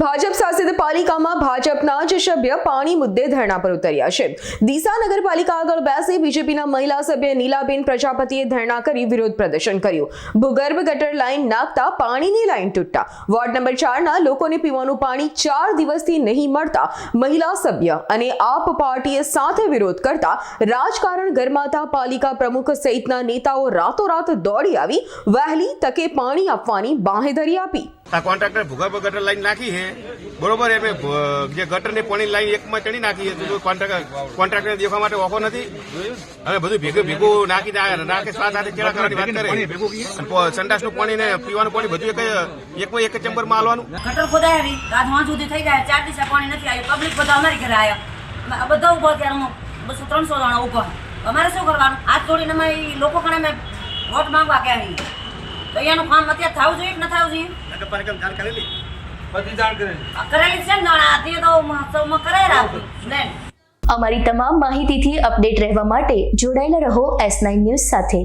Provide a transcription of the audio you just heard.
ભાજપ શાસિત પાલિકામાં ભાજપના જ સભ્ય પાણી મુદ્દે ધરણા પર ઉતર્યા છે। ડીસા નગરપાલિકા આગળ બેસી બીજેપીના મહિલા સભ્ય નીલાબેન પ્રજાપતિએ ધરણા કરી વિરોધ પ્રદર્શન કર્યું। ભૂગર્ભ ગટર લાઈન નાખતા પાણીની લાઈન તૂટતા વોર્ડ નંબર 4 ના લોકોને પીવાનું પાણી 4 દિવસથી નહીં મળતા મહિલા સભ્ય અને આપ પાર્ટીએ સાથે વિરોધ કરતા રાજકારણ ગરમાતા પાલિકા પ્રમુખ સહિતના નેતાઓ રાતોરાત દોડી આવી વહેલી તકે પાણી આપવાની બાંહેધરી આપી। કોન્ટ્રાક્ટર ભૂગર્ભ ગટર લાઈન નાખી है बरोबर है जे गटर ने पानी लाइन एक में चढ़ी नाखी है तो કોન્ટ્રાક્ટર દેખવા માટે ઓખો નથી। હવે બધું ભેગું નાખી નાખે સાથે કેળા કરવાની વાત કરે। સંડાસનું પાણી ને પીવાનું પાણી બધું એક ચેમ્બરમાં હાલવાનું। ગટર ખોદાય આવી રાત સુધી થઈ ગયા 4 દિવસ પાણી નથી આવ્યું। પબ્લિક બધા અમારી ઘરે આવ્યા બધા ઉભો ત્યારે 200-300 જણા ઉભો। અમારે શું કરવાનું? હાથ જોડીને અમે લોકો કણે અમે વોટ માંગવા કે આવી તો અહીંયાનું કામ અત્યારે થવું જોઈએ કે ન થવું જોઈએ? નગરપાલિકામાં જાણ કરેલી બધી જાણ કરેલી છે ને તે તો કરાય રાખી। અમારી તમામ માહિતીથી અપડેટ રહેવા માટે જોડાયેલા રહો S9 ન્યૂઝ સાથે।